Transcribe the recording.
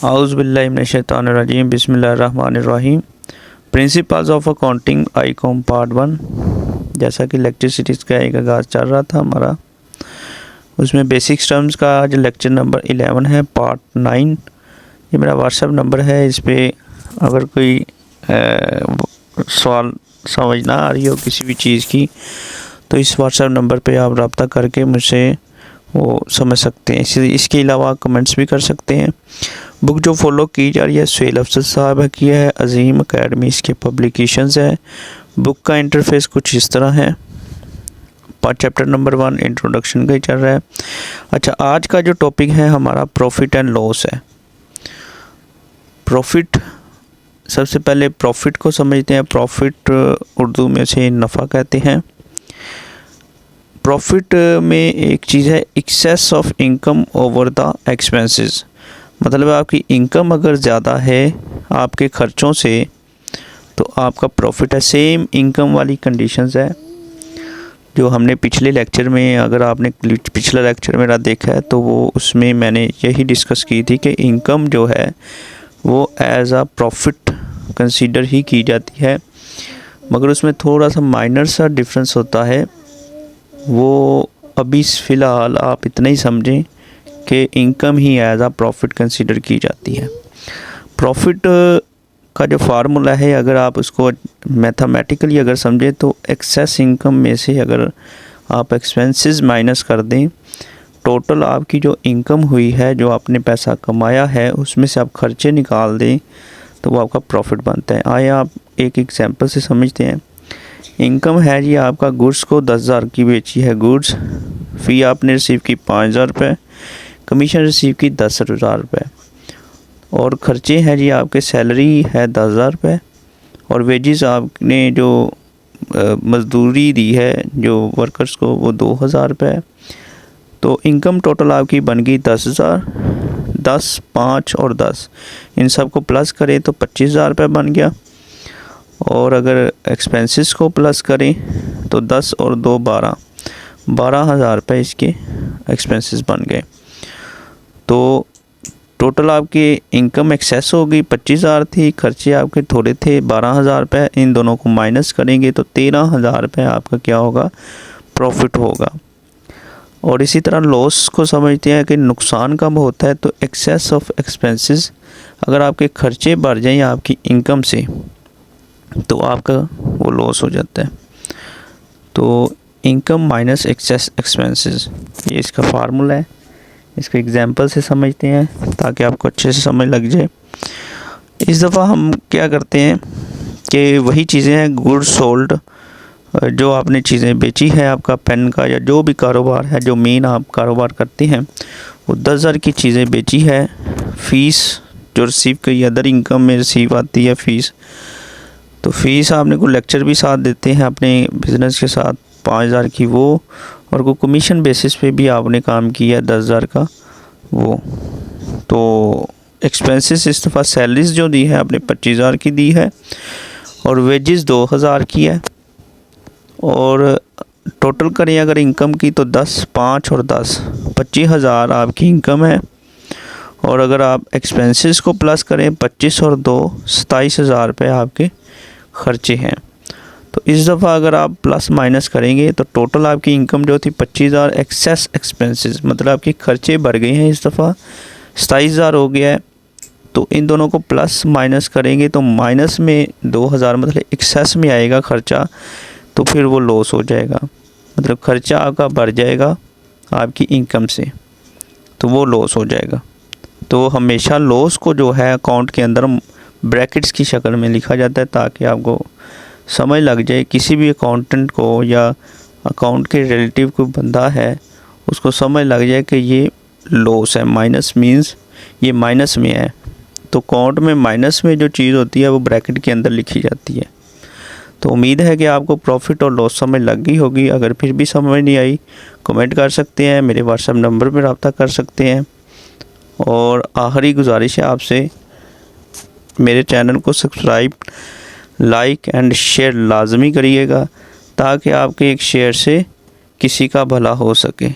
आउज़ुबिल्लाहि मिनश्शैतानिर्रजीम बिस्मिल्लाहिर्रहमानिर्रहीम। Principles of accounting Icom part 1। जैसा कि लेक्चर सीरीज़ का एक आगाज़ चल रहा था हमारा, उसमें बेसिक्स टर्म्स का आज लेक्चर नंबर 11 है, पार्ट 9। ये मेरा व्हाट्सएप नंबर है। इस पर अगर कोई सवाल समझ ना आ रही हो किसी भी चीज़ की, तो इस व्हाट्सएप नंबर पे आप रब्ता करके मुझसे वो समझ सकते हैं। इसके अलावा कमेंट्स भी कर सकते हैं। बुक जो फॉलो की जा रही है सुहेल अफजल साहब की है, अजीम अकेडमी इसके पब्लिकेशंस है। बुक का इंटरफेस कुछ इस तरह है। चैप्टर नंबर 1 इंट्रोडक्शन का ही चल रहा है। अच्छा, आज का जो टॉपिक है हमारा प्रॉफिट एंड लॉस है। प्रॉफिट, सबसे पहले प्रॉफिट को समझते हैं। प्रॉफिट उर्दू में से नफ़ा कहते हैं। प्रॉफिट में एक चीज़ है excess of income over the expenses. मतलब आपकी इनकम अगर ज़्यादा है आपके ख़र्चों से तो आपका प्रॉफिट है। सेम इनकम वाली कंडीशंस है जो हमने पिछले लेक्चर में, अगर आपने पिछला लेक्चर मेरा देखा है तो वो उसमें मैंने यही डिस्कस की थी कि इनकम जो है वो एज आ प्रॉफिट कंसीडर ही की जाती है, मगर उसमें थोड़ा सा माइनर सा डिफरेंस होता है। वो अभी फ़िलहाल आप इतना ही समझें कि इनकम ही एज आ प्रॉफिट कंसीडर की जाती है। प्रॉफिट का जो फार्मूला है, अगर आप उसको मैथमेटिकली अगर समझें तो एक्सेस इनकम में से अगर आप एक्सपेंसेस माइनस कर दें, टोटल आपकी जो इनकम हुई है, जो आपने पैसा कमाया है, उसमें से आप खर्चे निकाल दें तो वो आपका प्रॉफिट बनता है। आइए आप एक एग्जांपल से समझते हैं। इनकम है जी आपका, गुड्स को 10,000 की बेची है गुड्स, फ़ी आपने रिसीव की 5,000 रुपये, कमीशन रिसीव की 10,000 रुपये, और ख़र्चे हैं जी आपके, सैलरी है 10,000 रुपये, और वेजेस आपने जो मज़दूरी दी है जो वर्कर्स को वो 2,000 रुपये। तो इनकम टोटल आपकी बन गई 10,000। 10, 5 और 10 इन सब को प्लस करें तो 25,000 रुपये बन गया। और अगर एक्सपेंसेस को प्लस करें तो 10 और 2 12,000 रुपये इसके एक्सपेंसेस बन गए। तो टोटल आपकी इनकम एक्सेस हो गई, 25,000 थी, खर्चे आपके थोड़े थे 12,000 रुपये। इन दोनों को माइनस करेंगे तो 13,000 रुपये आपका क्या होगा, प्रॉफिट होगा। और इसी तरह लॉस को समझते हैं कि नुकसान कब होता है, तो एक्सेस ऑफ एक्सपेंसेस, अगर आपके खर्चे बढ़ जाएं आपकी इनकम से तो आपका वो लॉस हो जाता है। तो इनकम माइनस एक्सेस एक्सपेंसेस, ये इसका फार्मूला है। इसको एग्जांपल से समझते हैं ताकि आपको अच्छे से समझ लग जाए। इस दफ़ा हम क्या करते हैं कि वही चीज़ें हैं गुड्स सोल्ड, जो आपने चीज़ें बेची है, आपका पेन का या जो भी कारोबार है, जो मेन आप कारोबार करते हैं, वो 10,000 की चीज़ें बेची है। फ़ीस जो रिसीव की, अदर इनकम में रिसीव आती है फ़ीस, तो फ़ीस आपने को लेक्चर भी साथ देते हैं अपने बिज़नेस के साथ 5,000 की वो, और को कमीशन बेसिस पे भी आपने काम किया 10,000 का वो। तो एक्सपेंसेस इस दफ़ा सैलरीज जो दी है आपने 25,000 की दी है, और वेजेस 2,000 की है। और टोटल करें अगर इनकम की तो 10, 5 और 10 25,000 आपकी इनकम है। और अगर आप एक्सपेंसेस को प्लस करें 25 और 2 27,000 रुपये आपके ख़र्चे हैं। तो इस दफ़ा अगर आप प्लस माइनस करेंगे तो टोटल आपकी इनकम जो थी 25,000, एक्सेस एक्सपेंसेस मतलब आपके ख़र्चे बढ़ गए हैं, इस दफ़ा 27,000 हो गया है। तो इन दोनों को प्लस माइनस करेंगे तो माइनस में 2,000 मतलब एक्सेस में आएगा ख़र्चा, तो फिर वो लॉस हो जाएगा। मतलब ख़र्चा आपका बढ़ जाएगा आपकी इनकम से, तो वो लॉस हो जाएगा। तो हमेशा लॉस को जो है अकाउंट के अंदर ब्रैकेट्स की शक्ल में लिखा जाता है ताकि आपको समझ लग जाए, किसी भी अकाउंटेंट को या अकाउंट के रिलेटिव कोई बंदा है उसको समझ लग जाए कि ये लॉस है। माइनस मींस ये माइनस में है, तो अकाउंट में माइनस में जो चीज़ होती है वो ब्रैकेट के अंदर लिखी जाती है। तो उम्मीद है कि आपको प्रॉफिट और लॉस समझ लग गई होगी। अगर फिर भी समझ नहीं आई कमेंट कर सकते हैं, मेरे व्हाट्सएप नंबर पर रब्ता कर सकते हैं। और आखिरी गुजारिश है आपसे, मेरे चैनल को सब्सक्राइब, लाइक एंड शेयर लाजमी करिएगा ताकि आपके एक शेयर से किसी का भला हो सके।